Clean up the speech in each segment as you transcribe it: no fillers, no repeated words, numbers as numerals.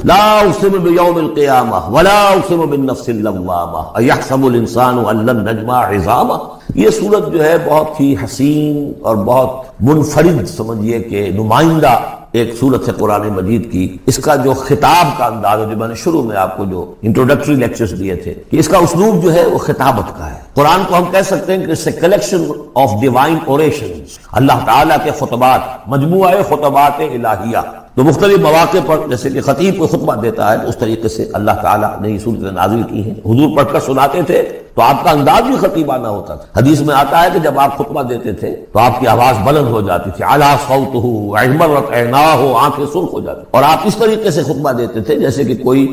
لا اقسم بیوم القیامہ ولا اقسم بالنفس اللوامہ ایحسب الانسان ان لن نجمع عظامہ. یہ سورت جو ہے بہت ہی حسین اور بہت منفرد سمجھیے کہ نمائندہ ایک سورت ہے قرآن مجید کی. اس کا جو خطاب کا انداز ہے، جو میں نے شروع میں آپ کو جو انٹروڈکٹری لیکچرز دیے تھے کہ اس کا اسلوب جو ہے وہ خطابت کا ہے. قرآن کو ہم کہہ سکتے ہیں کہ it's a collection of divine orations، اللہ تعالیٰ کے خطبات، مجموعہ خطبات الہیہ. تو مختلف مواقع پر جیسے کہ خطیب کو خطبہ دیتا ہے تو اس طریقے سے اللہ تعالیٰ نے یہ سورتیں نازل کی ہیں. حضور پڑھ کر سناتے تھے تو آپ کا انداز بھی خطیبانہ ہوتا تھا. حدیث میں آتا ہے کہ جب آپ خطبہ دیتے تھے تو آپ کی آواز بلند ہو جاتی تھی، اعلیٰ صوتہ احمرت عیناہ، آنکھیں سرخ ہو جاتی، اور آپ اس طریقے سے خطبہ دیتے تھے جیسے کہ کوئی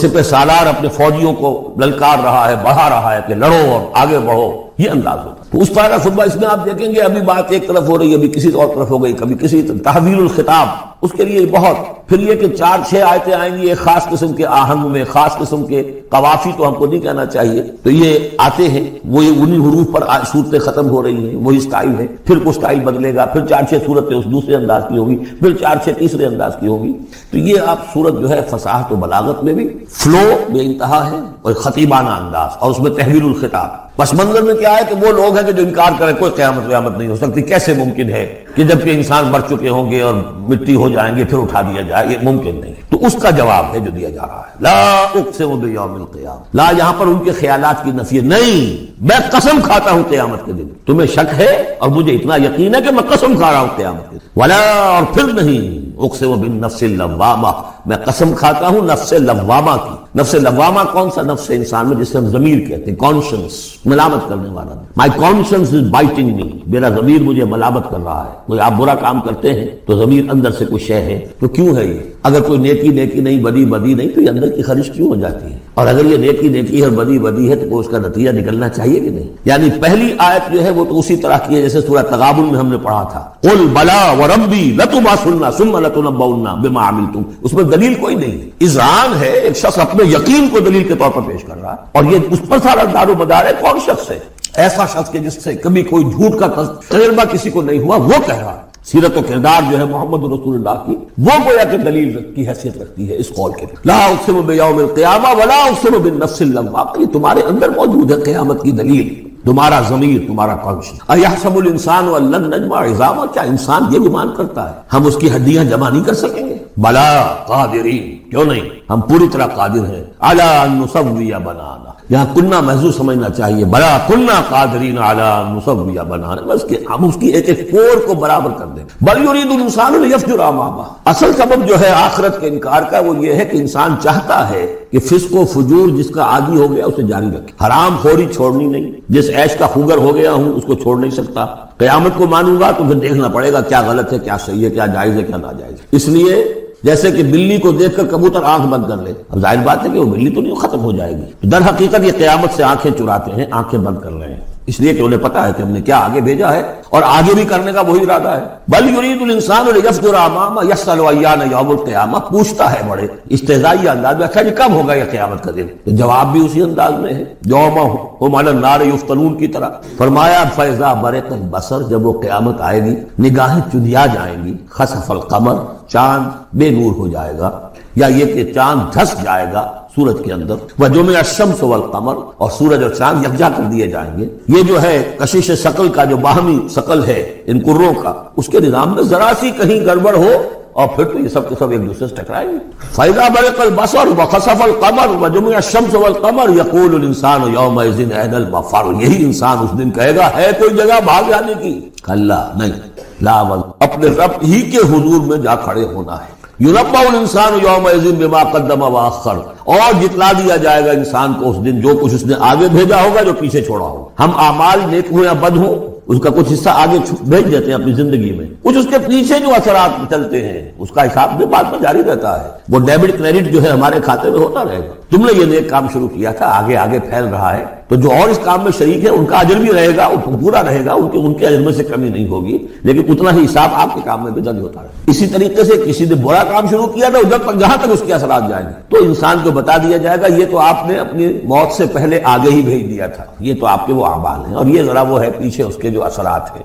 سپہ سالار اپنے فوجیوں کو للکار رہا ہے، بڑھا رہا ہے کہ لڑو اور آگے بڑھو، یہ انداز ہوتا. تو اس طرح کا خطبہ اس میں آپ دیکھیں گے ابھی بات ایک طرف ہو رہی ہے، ابھی کسی اور طرف ہو گئی، کبھی کسی طرف. تحویل الخطاب اس کے لیے بہت. پھر یہ کہ 4-6 آیتیں آئیں گی ایک خاص قسم کے آہنگ میں، خاص قسم کے قوافی تو ہم کو نہیں کہنا چاہیے، تو یہ آتے ہیں وہی انہی حروف پر صورتیں ختم ہو رہی ہیں، وہی سٹائل ہے. پھر کچھ سٹائل بدلے گا، پھر 4-6 صورتیں اس دوسرے انداز کی ہوگی، پھر 4-6 تیسرے انداز کی ہوگی. تو یہ آپ صورت جو ہے فصاحت و بلاغت میں بھی فلو بے انتہا ہے اور خطیبانہ انداز، اور اس میں تحویل الخطاب. پس منظر میں کیا ہے کہ وہ لوگ ہیں کہ جو انکار کریں کوئی قیامت نہیں ہو سکتی. کیسے ممکن ہے کہ جب کہ انسان مر چکے ہوں گے اور مٹی ہو جائیں گے پھر اٹھا دیا جائے؟ یہ ممکن نہیں. تو اس کا جواب ہے جو دیا جا رہا ہے، لا اقسم بیوم القیامہ. لا یہاں پر ان کے خیالات کی نفی نہیں، میں قسم کھاتا ہوں قیامت کے دن. تمہیں شک ہے اور مجھے اتنا یقین ہے کہ میں قسم کھا رہا ہوں قیامت کے دن. ولا، اور پھر نہیں، اقسم بالنفس اللوامہ، میں قسم کھاتا ہوں نفس لوامہ کی. نفس لوامہ کون سا نفس انسان میں جسے ہم ضمیر کہتے ہیں، کانشنس، ملامت کرنے والا. مائی کانشنس از بائٹنگ می، میرا ضمیر مجھے ملامت کر رہا ہے. کوئی آپ برا کام کرتے ہیں تو ضمیر اندر سے کوئی شے ہے. تو کیوں ہے یہ؟ اگر کوئی نیکی نہیں، بدی نہیں، تو یہ اندر کی خرش کیوں ہو جاتی ہے؟ اور اگر یہ نیکی ہے اور بدی ہے تو کوئی اس کا نتیجہ نکلنا چاہیے کہ نہیں؟ یعنی پہلی آیت جو ہے وہ تو اسی طرح کی ہے جیسے سورہ تغابن میں ہم نے پڑھا تھا، قل بلا وربی لتبعثن ثم لتنبؤن بما عملتم. اس میں دلیل کوئی نہیں، اذعان ہے. ایک شخص اپنے یقین کو دلیل کے طور پر پیش کر رہا ہے، اور یہ اس پر سارا دار و مدار ہے. کون شخص ہے ایسا شخص کہ جس سے کبھی کوئی جھوٹ کا تجربہ کسی کو نہیں ہوا، وہ کہہ رہا ہے. سیرت و کردار جو ہے محمد رسول اللہ کی، وہ گویا کہ دلیل کی حیثیت رکھتی ہے اس قول کے. لا اقسم بیوم القیامہ ولا اقسم بالنفس اللوامہ، یہ تمہارے اندر موجود ہے قیامت کی دلیل. تمہارا ضمیر، تمہارا کانشنس. ایحسب الانسان ان لن نجمع عظامہ، کیا انسان یہ گمان کرتا ہے ہم اس کی ہڈیاں جمع نہیں کر سکیں گے؟ بلا قادرین، کیوں نہیں، ہم پوری طرح قادر ہیں. علی ان نسوی بنانا، یہاں کنہ محذوف سمجھنا چاہیے. بلا کنہ قادرین علی ان نسوی بنانا، بس کہ ہم اس کی ایک ایک پور کو برابر کر دیں. بل یرید الانسان لیفجر امامہ، اصل سبب جو ہے آخرت کے انکار کا وہ یہ ہے کہ انسان چاہتا ہے کہ فسق و فجور جس کا عادی ہو گیا اسے جاری رکھے. حرام خوری چھوڑنی نہیں. جس عیش کا خوگر ہو گیا ہوں اس کو چھوڑ نہیں سکتا. قیامت کو مانوں گا تو پھر دیکھنا پڑے گا کیا غلط ہے، کیا صحیح ہے، کیا جائز ہے، کیا ناجائز ہے. اس لیے جیسے کہ بلی کو دیکھ کر کبوتر آنکھ بند کر لے، اب ظاہر بات ہے کہ وہ بلی تو نہیں ختم ہو جائے گی. در حقیقت یہ قیامت سے آنکھیں چراتے ہیں، آنکھیں بند کر رہے ہیں، اس لیے کہ انہیں پتا ہے کہ ہم نے کیا آگے بھیجا ہے اور آگے بھی کرنے کا وہی ارادہ ہے. بل یرید الانسان لیفجر امامہ یسأل ایان یوم القیامہ، پوچھتا ہے بڑے استہزائی انداز میں، اچھا جی کب ہوگا یہ قیامت کا دن؟ جواب بھی اسی انداز میں ہے، یوم هم علی النار یفتنون کی طرح. فرمایا فاذا برق البصر، جب وہ قیامت آئے گی نگاہیں چندیا جائیں گی. خسف القمر، چاند بے نور ہو جائے گا، یا یہ کہ چاند دھس جائے گا سورج کے اندر. وجمع الشمس والقمر، اور سورج اور چاند یکجا کر دیے جائیں گے. یہ جو ہے کشش ثقل کا جو باہمی ثقل ہے ان کروں کا، اس کے نظام میں ذرا سی کہیں گڑبڑ ہو اور پھر تو یہ سب کے سب ایک دوسرے سے ٹکرائیں گے. فَإِذَا بَرِقَ الْبَصَرُ وَخَسَفَ الْقَمَرُ وَجُمِعَ الشَّمْسُ وَالْقَمَرُ يَقُولُ الْإِنسَانُ يَوْمَئِذٍ أَيْنَ الْمَفَرُّ، یہی انسان اس دن کہے گا ہے کوئی جگہ بھاگ جانے کی؟ کلا نہیں، لا اپنے رب ہی کے حضور میں جا کھڑے ہونا ہے. یُنَبَّأُ الْإِنسَانُ يَوْمَئِذٍ بِمَا قَدَّمَ وَأَخَّرَ، اور جتلا دیا جائے گا انسان کو اس دن جو کچھ اس نے آگے بھیجا ہوگا، جو پیچھے چھوڑا ہوگا. ہم اعمال نیک ہوں یا بد ہوں اس کا کچھ حصہ آگے بھیج دیتے ہیں اپنی زندگی میں، کچھ اس کے پیچھے جو اثرات چلتے ہیں اس کا حساب بھی بعد میں جاری رہتا ہے. وہ ڈیبٹ کریڈٹ جو ہے ہمارے کھاتے میں ہوتا رہے گا. تم نے یہ نیک کام شروع کیا تھا، آگے آگے پھیل رہا ہے، تو جو اور اس کام میں شریک ہے ان کا اجر بھی رہے گا، پورا رہے گا، ان کے اجر میں سے کمی نہیں ہوگی، لیکن اتنا ہی حساب آپ کے کام میں بھی درج ہوتا رہے. اسی طریقے سے کسی نے برا کام شروع کیا تھا، ادھر تک جہاں تک اس کے اثرات جائیں گے تو انسان کو بتا دیا جائے گا یہ تو آپ نے اپنی موت سے پہلے آگے ہی بھیج دیا تھا، یہ تو آپ کے وہ اعمال ہیں، اور یہ ذرا وہ ہے پیچھے اس کے جو اثرات ہیں.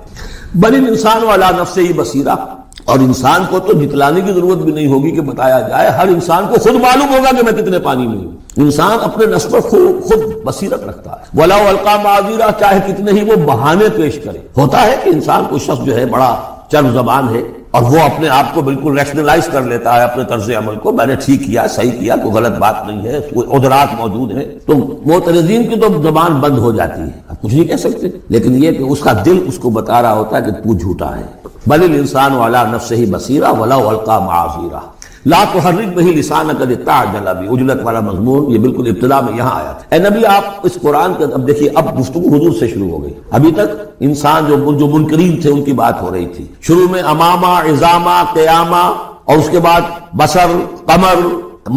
بل الانسان علی نفسہ بصیرہ، اور انسان کو تو جتلانے کی ضرورت بھی نہیں ہوگی کہ بتایا جائے، ہر انسان کو خود معلوم ہوگا کہ میں کتنے پانی میں ہوں۔ انسان اپنے نفس پر خود بصیرت رکھتا ہے۔ وَلَوْ أَلْقَىٰ مَعَاذِيرَهُ، چاہے کتنے ہی وہ بہانے پیش کرے۔ ہوتا ہے کہ انسان کوئی شخص جو ہے بڑا چرب زبان ہے اور وہ اپنے آپ کو بالکل ریشنلائز کر لیتا ہے اپنے طرز عمل کو، میں نے ٹھیک کیا، صحیح کیا، کوئی غلط بات نہیں ہے، کوئی عذرات موجود ہیں، تو معترضین کی تو زبان بند ہو جاتی ہے، اب کچھ نہیں کہہ سکتے، لیکن یہ کہ اس کا دل اس کو بتا رہا ہوتا ہے کہ تو جھوٹا ہے۔ بل الانسان علی نفسہ بصیرہ ولو القیٰ معاذیرہ لا تحرک بہ لسانک لتعجل بہ، عجلت والا مضمون یہ بالکل ابتدا میں یہاں آیا تھا۔ اے نبی آپ اس قرآن کے اب دیکھیے، اب گفتگو حضور سے شروع ہو گئی۔ ابھی تک انسان جو منکرین تھے ان کی بات ہو رہی تھی، شروع میں امامہ، عظامہ، قیامہ، اور اس کے بعد بصر، قمر،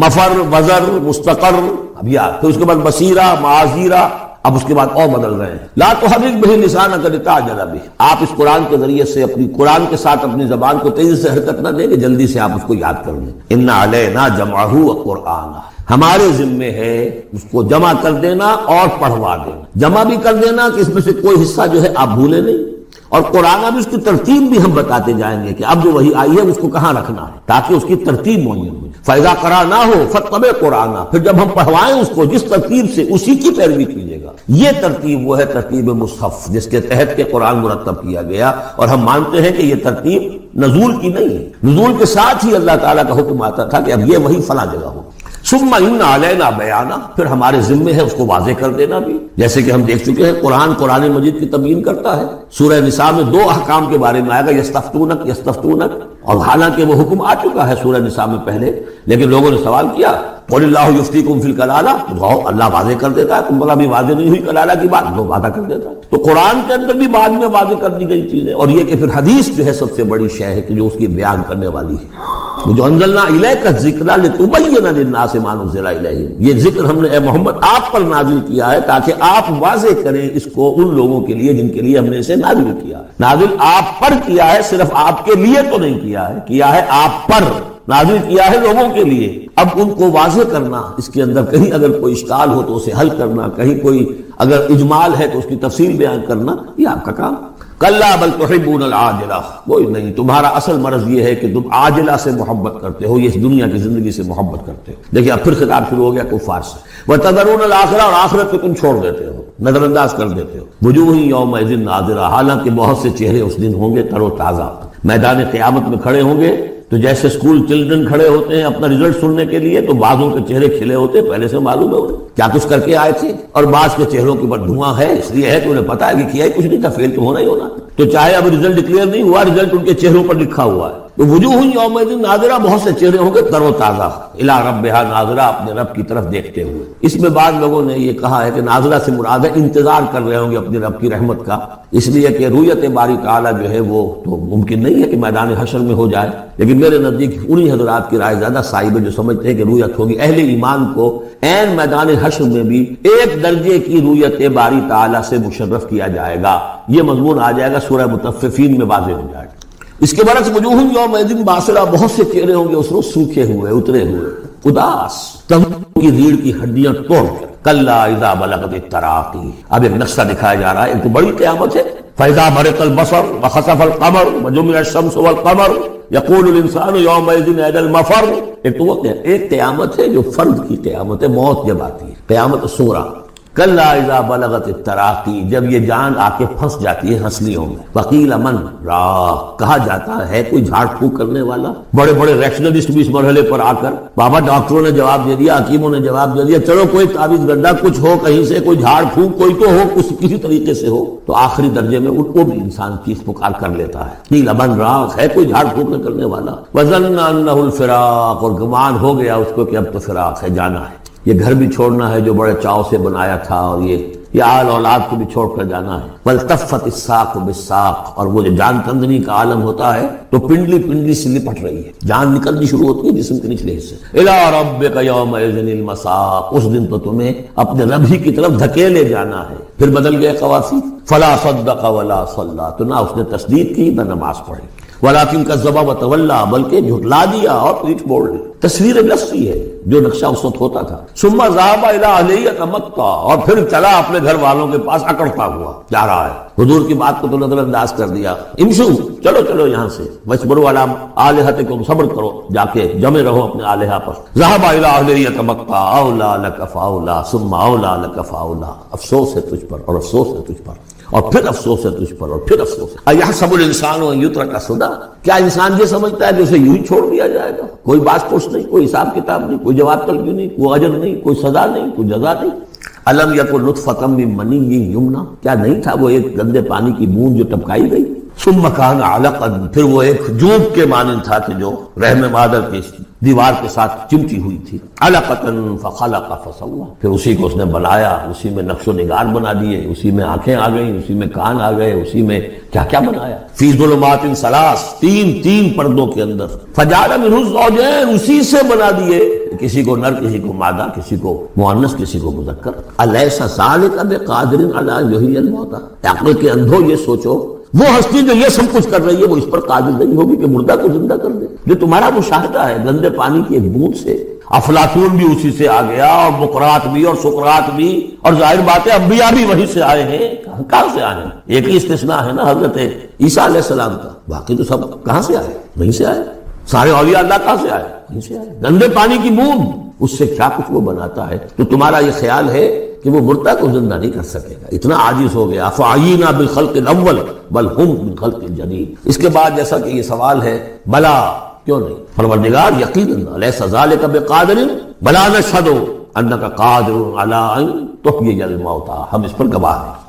مفر، وزر، مستقر، اب یہ پھر اس کے بعد بصیرہ، معاذیرہ، اب اس کے بعد اور بدل رہے ہیں۔ لا تحرک بہ لسانک لتعجل بہ، آپ اس قرآن کے ذریعے سے اپنی قرآن کے ساتھ اپنی زبان کو تیزی سے حرکت نہ دیں کہ جلدی سے آپ اس کو یاد کر لیں۔ ان علینا جمعہ وقرآنہ، ہمارے ذمے ہے اس کو جمع کر دینا اور پڑھوا دینا، جمع بھی کر دینا کہ اس میں سے کوئی حصہ جو ہے آپ بھولے نہیں، اور قرآن اب اس کی ترتیب بھی ہم بتاتے جائیں گے کہ اب جو وہی آئی ہے اس کو کہاں رکھنا ہے تاکہ اس کی ترتیب معین ہو۔ فَإِذَا قَرَأْنَاهُ فَاتَّبِعْ قُرْآنَهُ، پھر جب ہم پڑھوائیں اس کو جس ترتیب سے اسی کی پیروی کیجیے گا۔ یہ ترتیب وہ ہے ترتیب مصحف جس کے تحت کے قرآن مرتب کیا گیا، اور ہم مانتے ہیں کہ یہ ترتیب نزول کی نہیں ہے، نزول کے ساتھ ہی اللہ تعالیٰ کا حکم آتا تھا کہ اب یہ وہی فلاں جگہ ہو۔ ثم ان علینا بیانہ، پھر ہمارے ذمے ہے اس کو واضح کر دینا بھی، جیسے کہ ہم دیکھ چکے ہیں قرآن مجید کی تبیین کرتا ہے۔ سورہ نساء میں دو احکام کے بارے میں آئے گا، یستفتونک، اور حالانکہ وہ حکم آ چکا ہے سورہ نساء میں پہلے، لیکن لوگوں نے سوال کیا قل اللہ یفتیکم فی الکلالہ، اللہ واضح کر دیتا ہے، تم بلا بھی واضح نہیں ہوئی کلالہ کی بات، وہ وعدہ کر دیتا ہے۔ تو قرآن کے اندر بھی بعد میں واضح کر دی گئی چیزیں، اور یہ کہ پھر حدیث جو ہے سب سے بڑی شے ہے کہ جو اس کی بیان کرنے والی ہے۔ جو انزلنا الیک الذکر لتبین للناس ما نزل الیہم، یہ ذکر ہم نے اے محمد آپ پر نازل کیا ہے تاکہ آپ واضح کریں اس کو ان لوگوں کے لیے جن کے لیے ہم نے اسے نازل کیا ہے۔ نازل آپ پر کیا ہے، صرف آپ کے لیے تو نہیں کیا ہے آپ پر، نازل کیا ہے لوگوں کے لیے۔ اب ان کو واضح کرنا، اس کے اندر کہیں اگر کوئی اشکال ہو تو اسے حل کرنا، کہیں کوئی اگر اجمال ہے تو اس کی تفصیل بیان کرنا، یہ آپ کا کام۔ کلا بل تحبون العاجلہ، کوئی نہیں، تمہارا اصل مرض یہ ہے کہ تم عاجلہ سے محبت کرتے ہو، یہ اس دنیا کی زندگی سے محبت کرتے ہو۔ دیکھیں اب پھر خطاب شروع ہو گیا کفار سے، وتذرون الآخرہ، اور آخرت کو تم چھوڑ دیتے ہو، نظر انداز کر دیتے ہو۔ وجوہ یومئذ ناظرہ، حالانکہ بہت سے چہرے اس دن ہوں گے تر و تازہ، میدان قیامت میں کھڑے ہوں گے تو جیسے اسکول چلڈرن کھڑے ہوتے ہیں اپنا رزلٹ سننے کے لیے، تو بعضوں کے چہرے کھلے ہوتے پہلے سے معلوم ہے کیا کچھ کر کے آئے تھے، اور بعض کے چہروں کے اوپر دھواں ہے، اس لیے ہے کہ انہیں پتا ہے کہ کیا ہی کچھ نہیں تھا، فیل تو ہونا ہی ہونا۔ تو چاہے اب رزلٹ ڈکلیئر نہیں ہوا، رزلٹ ان کے چہروں پر لکھا ہوا ہے۔ تو وجوہ یومئذ ناظرہ، بہت سے چہرے ہوں گے تر و تازہ، الی ربھا ناظرہ، اپنے رب کی طرف دیکھتے ہوئے۔ اس میں بعض لوگوں نے یہ کہا ہے کہ ناظرہ سے مراد ہے انتظار کر رہے ہوں گے اپنے رب کی رحمت کا، اس لیے کہ رؤیت باری تعالیٰ جو ہے وہ تو ممکن نہیں ہے کہ میدان حشر میں ہو جائے، لیکن میرے نزدیک انہی حضرات کی رائے زیادہ صائب ہے جو سمجھتے ہیں کہ رؤیت ہوگی۔ اہل ایمان کو عین میدان حشر میں بھی ایک درجے کی رؤیت باری تعالیٰ سے مشرف کیا جائے گا، یہ مضمون آ جائے گا سورہ مطففین میں واضح ہو جائے گا۔ اس کے برعکس وجوہ یومئذ باسرہ، بہت سے چہرے ہوں گے اس روز سوکھے ہوئے، اترے ہوئے، اداس، تنبور کی ریڑھ کی ہڈیاں توڑ کر۔ کلا اذا بلغت التراقی، اب ایک نقشہ دکھایا جا رہا ہے، ایک تو بڑی قیامت ہے۔ فاذا برق البصر وخسف القمر وجمع الشمس والقمر یقول الانسان یومئذ این المفر، ایک تو وہ ایک قیامت ہے جو فرد کی قیامت ہے، موت جب آتی ہے، قیامت صغریٰ۔ کلا اذا بلغت التراقی، جب یہ جان آ کے پھنس جاتی ہے ہنسلیوں میں۔ وقیل من راق، کہا جاتا ہے کوئی جھاڑ پھونک کرنے والا۔ بڑے بڑے ریشنلسٹ بھی اس مرحلے پر آ کر، بابا ڈاکٹروں نے جواب دے دیا، حکیموں نے جواب دے دیا، چلو کوئی تعویذ گڈھا کچھ ہو، کہیں سے کوئی جھاڑ پھونک کوئی تو ہو، کسی طریقے سے ہو، تو آخری درجے میں ان کو بھی انسان چیخ پکار کر لیتا ہے، قیل من راق، ہے کوئی جھاڑ پھونک کرنے والا۔ وظن انہ الفراق، اور گمان ہو گیا اس کو کہ اب تو فراق ہے، جانا ہے، یہ گھر بھی چھوڑنا ہے جو بڑے چاؤ سے بنایا تھا، اور یہ آل اولاد کو بھی چھوڑ کر جانا ہے۔ والتفت الساق بالساق، اور وہ جو جان کندنی کا عالم ہوتا ہے تو پنڈلی پنڈلی سے لپٹ رہی ہے، جان نکلنی شروع ہوتی ہے جسم کے نچلے حصے۔ الی ربک یومئذ المساق، اس دن تو تمہیں اپنے رب ہی کی طرف دھکیلے جانا ہے۔ پھر بدل گئے قوافی، فلا صدق ولا صلی، تو نہ اس نے تصدیق کی نہ نماز پڑھی، ولکن کذب وتولی، بلکہ جھٹلا دیا اور پیٹھ موڑ لی۔ تصویر لفظی ہے، جو نقشہ اس وقت ہوتا تھا. ثم ذهب الى اهله يتمطى، اور پھر چلا اپنے گھر والوں کے پاس اکڑتا ہوا جا رہا ہے. حضور کی بات کو تو نظر انداز کر دیا. امشو، چلو چلو یہاں سے. وَاصْبِرُوا عَلَىٰ آلِهَتِكُمْ، صبر کرو، جا کے جمے رہو اپنے آلہہ پر. ذهب الى اهله يتمطى اولى لك فاولى ثم اولى لك فاولى. افسوس ہے تجھ پر اور افسوس ہے تجھ پر اور پھر افسوس ہے تجھ پر اور پھر افسوس. اَيَحْسَبُ الْإِنسَانُ أَن يُتْرَكَ سُدًى، کیا انسان یہ سمجھتا ہے کہ اسے یوں ہی چھوڑ دیا جائے گا؟ کوئی باس پوچھ نہیں، کوئی حساب کتاب نہیں، کوئی جواب طلبی نہیں، کوئی اجر نہیں، کوئی سزا نہیں، کوئی جزا نہیں. الم یکن نطفۃ من منی یمنی، کیا نہیں تھا وہ ایک گندے پانی کی بوند جو ٹپکائی گئی؟ ثم کان علقا، پھر وہ ایک جوب کے مانند تھا کہ جو رحم مادر کی دیوار کے ساتھ چمٹی ہوئی تھی. علقۃ فخلق فسوى، پھر اسی کو اس نے بنایا، اسی میں نقش و نگار بنا دیے، اسی میں آنکھیں آ گئیں، اسی میں کان آ گئے، اسی میں کیا کیا بنایا. فی ظلمات ثلاث، تین پردوں کے اندر. فجعل منہ الزوجین، اسی سے بنا دیے، کسی کو نر، کسی کو مادہ، کسی کو مؤنث، کسی کو مذکر. الیس ذلک بقادر علی ان یحیی الموتى، عقل کے اندھو یہ سوچو، وہ ہستی جو یہ سب کچھ کر رہی ہے وہ اس پر قادر نہیں ہوگی کہ مردہ کو زندہ کر دے؟ جو تمہارا مشاہدہ ہے گندے پانی کی ایک بوند سے، افلاطون بھی اسی سے آ گیا، اور بقراط بھی، اور سقراط بھی، اور ظاہر بات ہے انبیاء بھی وہیں سے آئے ہیں. کہاں سے آئے ہیں؟ ایک ہی استثناء ہے نا حضرت عیسیٰ علیہ السلام کا، باقی تو سب کہاں سے آئے؟ وہیں سے آئے. سارے اولیاء اللہ کہاں سے آئے؟ وہیں سے آئے. گندے پانی کی بوند، اس سے کیا کچھ وہ بناتا ہے. تو تمہارا یہ خیال ہے کہ وہ مردہ کو زندہ نہیں کر سکے گا، اتنا عاجز ہو گیا. فعینا بالخلق الاول بل ہم من خلق جدید. اس کے بعد جیسا کہ یہ سوال ہے، بلا کیوں نہیں؟ پروردگار یقینا لیس ذلک بقادر بلا نشہد انک قادر علی ان تحیی الموتى، ہم اس پر گواہ ہیں.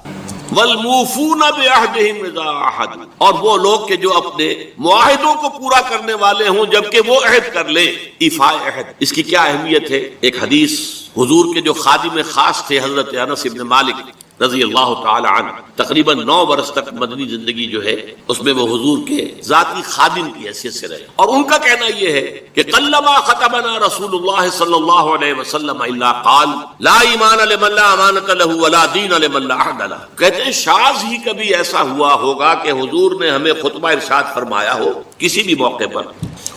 والموفون بعہدہم اذا عاہدوا، اور وہ لوگ کہ جو اپنے معاہدوں کو پورا کرنے والے ہوں جبکہ وہ عہد کر لیں. ایفاء عہد، اس کی کیا اہمیت ہے؟ ایک حدیث، حضور کے جو خادم خاص تھے حضرت انس بن مالک رضی اللہ تعالی عنہ، تقریباً 9 برس تک مدنی زندگی جو ہے اس میں وہ حضور کے ذاتی خادم کی حیثیت سے رہے، اور ان کا کہنا یہ ہے کہ قلما خطبنا رسول اللہ صلی اللہ علیہ وسلم الا قال لا ایمان لمن لا امانۃ له ولا دین لمن لا عہد له. کہتے ہیں شاذ ہی کبھی ایسا ہوا ہوگا کہ حضور نے ہمیں خطبہ ارشاد فرمایا ہو کسی بھی موقع پر،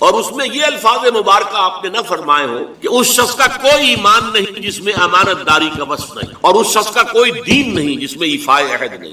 اور اس میں یہ الفاظ مبارکہ آپ نے نہ فرمائے ہو کہ اس شخص کا کوئی ایمان نہیں جس میں امانت داری کا وصف نہیں، اور اس شخص کا کوئی دین نہیں جس میں ایفاء عہد نہیں.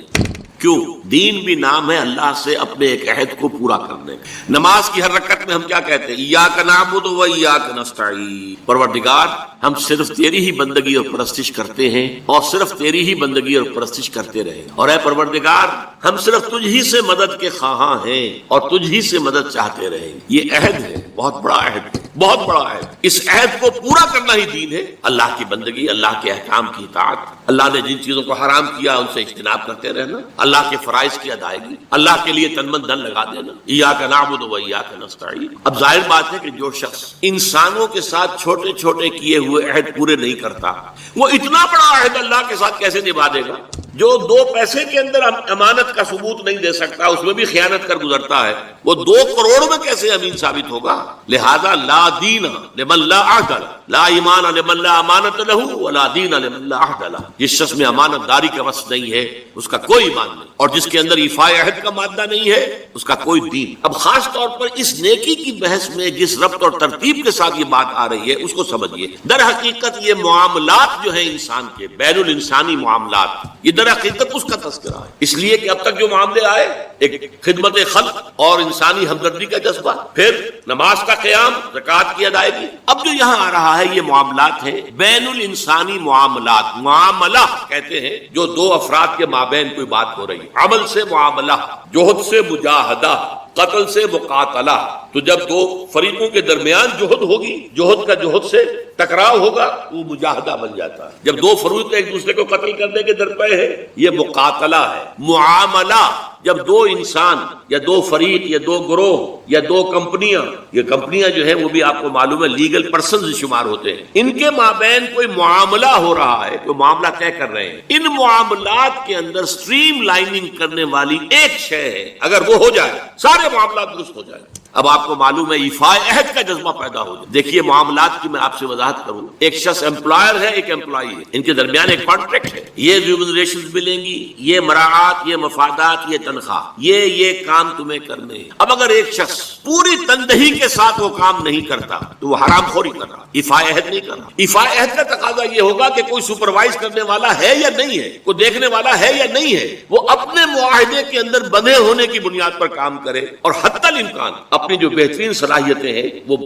کیوں؟ دین بھی نام ہے اللہ سے اپنے ایک عہد کو پورا کرنے کا. نماز کی ہر رکعت میں ہم کیا کہتے ہیں؟ ایاک نعبد و ایاک نستعین، پروردگار ہم صرف تیری ہی بندگی اور پرستش کرتے ہیں اور صرف تیری ہی بندگی اور پرستش کرتے رہے، اور اے پروردگار ہم صرف تجھ ہی سے مدد کے خواہاں ہیں اور تجھ ہی سے مدد چاہتے رہیں. یہ عہد ہے، بہت بڑا عہد، بہت بڑا عہد. اس عہد کو پورا کرنا ہی دین ہے. اللہ کی بندگی، اللہ کے احکام کی اطاعت، اللہ نے جن چیزوں کو حرام کیا ان سے اجتناب کرتے رہنا، اللہ کے فرائض کی ادائیگی، اللہ کے لیے تن من دھن لگا دینا. ایاک نعبد و ایاک نستعین. اب ظاہر بات ہے کہ جو شخص انسانوں کے ساتھ چھوٹے چھوٹے کیے ہوئے عہد پورے نہیں کرتا، وہ اتنا بڑا عہد اللہ کے ساتھ کیسے نبھا دے گا؟ جو 2 پیسے کے اندر امانت کا ثبوت نہیں دے سکتا، اس میں بھی خیانت کر گزرتا ہے، وہ 2 کروڑ میں کیسے امین ثابت ہوگا؟ لہذا لا دین لمن لا عہد له، لا ایمان لمن لا امانت له ولا دین لمن لا عہد له. جس شخص میں امانت داری کا وصف نہیں ہے اس کا کوئی ایمان نہیں، اور جس کے اندر ایفاء عہد کا مادہ نہیں ہے اس کا کوئی دین. اب خاص طور پر اس نیکی کی بحث میں جس ربط اور ترتیب کے ساتھ یہ بات آ رہی ہے اس کو سمجھیے. در حقیقت یہ معاملات جو ہیں انسان کے، بین الانسانی معاملات، یہ در حقیقت اس کا تذکرہ ہے. اس لیے کہ اب تک جو معاملے آئے، ایک خدمت خلق اور انسانی ہمدردی کا جذبہ، پھر نماز کا قیام، زکوٰۃ کی ادائیگی. اب جو یہاں آ رہا ہے یہ معاملات ہیں بین الانسانی معاملات. معاملہ کہتے ہیں جو 2 افراد کے مابین کوئی بات ہو رہی ہے. عمل سے معاملہ، جوہد سے مجاہدہ، قتل سے مقاتلہ. تو جب 2 فریقوں کے درمیان جوہد ہوگی، جوہد کا جوہد سے ٹکراؤ ہوگا، وہ مجاہدہ بن جاتا ہے. جب 2 فریق ایک دوسرے کو قتل کرنے کے درپے ہیں، یہ مقاتلہ ہے. معاملہ جب 2 انسان یا 2 فریق یا 2 گروہ یا 2 کمپنیاں، یہ کمپنیاں جو ہیں وہ بھی آپ کو معلوم ہے لیگل پرسنز شمار ہوتے ہیں، ان کے مابین کوئی معاملہ ہو رہا ہے، کوئی معاملہ طے کر رہے ہیں. ان معاملات کے اندر سٹریم لائننگ کرنے والی ایک شے ہے، اگر وہ ہو جائے سارے معاملات درست ہو جائیں. اب آپ کو معلوم ہے ایفائے عہد کا جذبہ پیدا ہو جائے. دیکھیے معاملات کی میں آپ سے وضاحت کروں. ایک شخص امپلائر ہے, ایک امپلائی ہے, ان کے درمیان ایک کانٹریکٹ ہے, یہ ریمونریشنز ملیں گی, یہ مراعات, یہ مفادات, یہ تنخواہ, یہ کام تمہیں کرنے ہیں. اب اگر ایک شخص پوری تندہی کے ساتھ وہ کام نہیں کرتا تو وہ حرام خوری کر رہا, ایفائے عہد نہیں کر رہا. ایفائے عہد کا تقاضا یہ ہوگا کہ کوئی سپروائز کرنے والا ہے یا نہیں ہے, کوئی دیکھنے والا ہے یا نہیں ہے, وہ اپنے معاہدے کے اندر بندھے ہونے کی بنیاد پر کام کرے اور حتی الامکان اپنی جو بہترین صلاحیتیں ہیں وہ.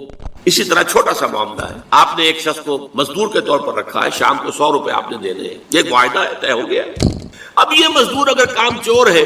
اسی طرح چھوٹا سا معاملہ ہے, آپ نے ایک شخص کو مزدور کے طور پر رکھا ہے, شام کو 100 روپے آپ نے دینے ہیں, یہ معاہدہ طے ہو گیا. اب یہ مزدور اگر کام چور ہے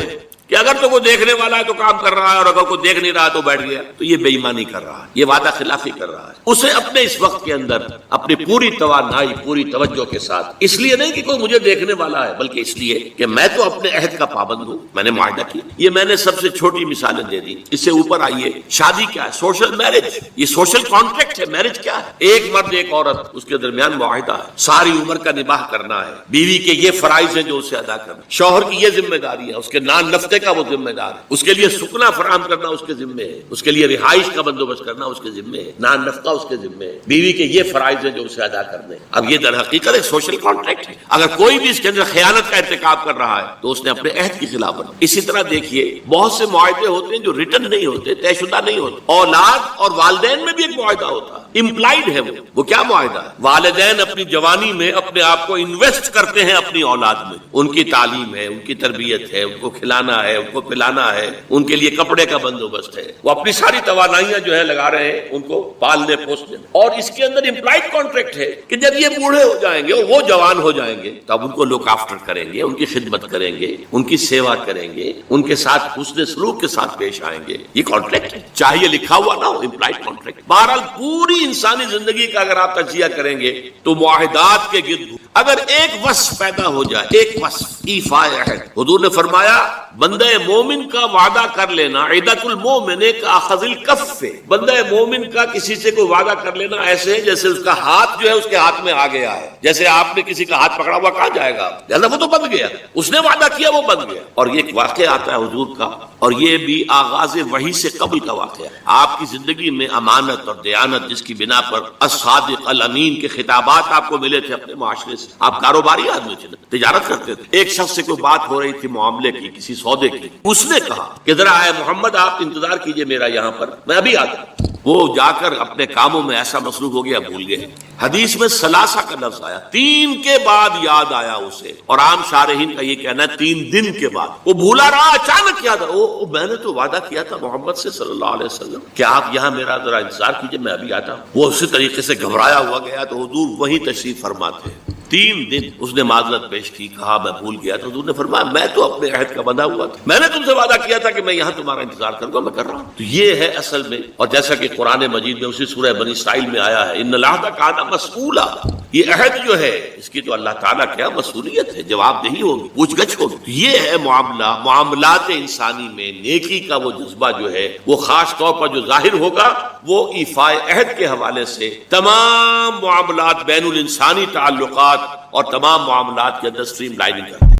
کہ اگر تو کوئی دیکھنے والا ہے تو کام کر رہا ہے اور اگر کوئی دیکھ نہیں رہا تو بیٹھ گیا, تو یہ بے ایمانی کر رہا ہے, یہ وعدہ خلافی کر رہا ہے. اسے اپنے اس وقت کے اندر اپنی پوری توانائی, پوری توجہ کے ساتھ, اس لیے نہیں کہ کوئی مجھے دیکھنے والا ہے, بلکہ اس لیے کہ میں تو اپنے عہد کا پابند ہوں, میں نے معاہدہ کیا. یہ میں نے سب سے چھوٹی مثالیں دے دی. اس سے اوپر آئیے, شادی کیا ہے؟ Social marriage. یہ سوشل کانٹریکٹ ہے. میرج کیا ہے؟ ایک مرد ایک عورت, اس کے درمیان معاہدہ ہے, ساری عمر کا نباہ کرنا ہے, بیوی کے یہ فرائض ہیں جو اسے ادا کرنا, شوہر کی یہ ذمہ داری ہے, اس کے نان نفقے کا وہ ذمہ دار ہے, اس کے لیے سکنا فراہم کرنا اس کے ذمے ہے, اس کے لیے رہائش کا بندوبست کرنا اس کے ذمے ہے, نان نفقہ اس کے ذمے ہے, بیوی کے یہ فرائض ہیں جو اسے ادا کرنے. اب یہ در حقیقت ایک سوشل کانٹریکٹ ہے. اگر کوئی بھی اس کے اندر خیانت کا ارتکاب کر رہا ہے تو اس نے اپنے عہد کی خلاف ورزی. اسی طرح دیکھیے بہت سے معاہدے ہوتے ہیں جو ریٹن نہیں ہوتے, طے شدہ نہیں ہوتے. اولاد اور والدین میں بھی ایک معاہدہ ہوتا ہے, امپلائڈ ہے. وہ کیا معاہدہ ہے؟ والدین اپنی جوانی میں اپنے آپ کو انویسٹ کرتے ہیں اپنی اولاد میں, ان کی تعلیم ہے, ان کی تربیت ہے, ان کو کھلانا ہے, ان کو پلانا ہے, ان کے لیے کپڑے کا بندوبست ہے, وہ اپنی ساری توانائیاں جو ہے لگا رہے ہیں ان کو پالنے پوسنے. اور اس کے اندر امپلائڈ کانٹریکٹ ہے کہ جب یہ بوڑھے ہو جائیں گے اور وہ جوان ہو جائیں گے تب ان کو لک آفٹر کریں گے, ان کی خدمت کریں گے, ان کی سیوا کریں گے, ان کے ساتھ حسن سلوک کے ساتھ پیش آئیں گے. یہ کانٹریکٹ ہے, چاہے یہ لکھا ہوا نہ ہو, امپلائڈ کانٹریکٹ. بہرحال پوری انسانی زندگی کا اگر آپ تجزیہ کریں گے تو معاہدات کے گرد اگر ایک وصف پیدا ہو جائے, ایک وصف ایفائے عہد. حضور نے فرمایا بندہ مومن کا وعدہ کر لینا عیدۃ المومن کا اخذ الکف. بندہ مومن کا کسی سے کوئی وعدہ کر لینا ایسے جیسے اس کا ہاتھ جو ہے اس کے ہاتھ میں آ گیا ہے. جیسے آپ نے کسی کا ہاتھ پکڑا ہوا, کہاں جائے گا, وہ تو بند گیا, اس نے وعدہ کیا وہ بند گیا. اور یہ ایک واقعہ آتا ہے حضور کا, اور یہ بھی آغاز وحی سے قبل کا واقعہ ہے. آپ کی زندگی میں امانت اور دیانت جس کی بنا پر الصادق الامین کے خطابات آپ کو ملے تھے اپنے معاشرے سے, آپ کاروباری آدمی تھے, تجارت کرتے تھے. ایک شخص سے کوئی بات ہو رہی تھی معاملے کی, کسی سودے کی, اس نے کہا کہ ذرا اے محمد آپ انتظار کیجئے میرا یہاں پر, میں ابھی آتا ہوں. وہ جا کر اپنے کاموں میں ایسا مصروف ہو گیا بھول گئے. حدیث میں ثلاثہ کا لفظ آیا, 3 کے بعد یاد آیا اسے, اور عام شارحین کا یہ کہنا ہے 3 دن کے بعد. وہ بھولا رہا, اچانک یاد آیا, میں نے تو وعدہ کیا تھا محمد سے صلی اللہ علیہ وسلم کہ آپ یہاں میرا ذرا انتظار کیجئے میں ابھی آتا ہوں. وہ اسی طریقے سے گھبرایا ہوا گیا تو حضور وہیں تشریف فرماتے. 3 دن اس نے معذرت پیش کی, کہا میں بھول گیا. تو حضور نے فرمایا میں تو اپنے عہد کا بندھا ہوا تھا, میں نے تم سے وعدہ کیا تھا کہ میں یہاں تمہارا انتظار کروں گا, میں کر رہا ہوں. تو یہ ہے اصل میں, اور جیسا کہ قرآن مجید میں اسی سورہ بنی اسرائیل میں آیا ہے ان العہد کان مسئولا. یہ عہد جو ہے اس کی تو اللہ تعالیٰ کیا مسئولیت ہے, جواب دہی ہوگی, پوچھ گچھ ہوگی. یہ ہے معاملہ. معاملات انسانی میں نیکی کا وہ جذبہ جو ہے وہ خاص طور پر جو ظاہر ہوگا وہ ایفائے عہد کے حوالے سے تمام معاملات بین الانسانی تعلقات اور تمام معاملات کے اندر سٹریم لائننگ کرتا ہے.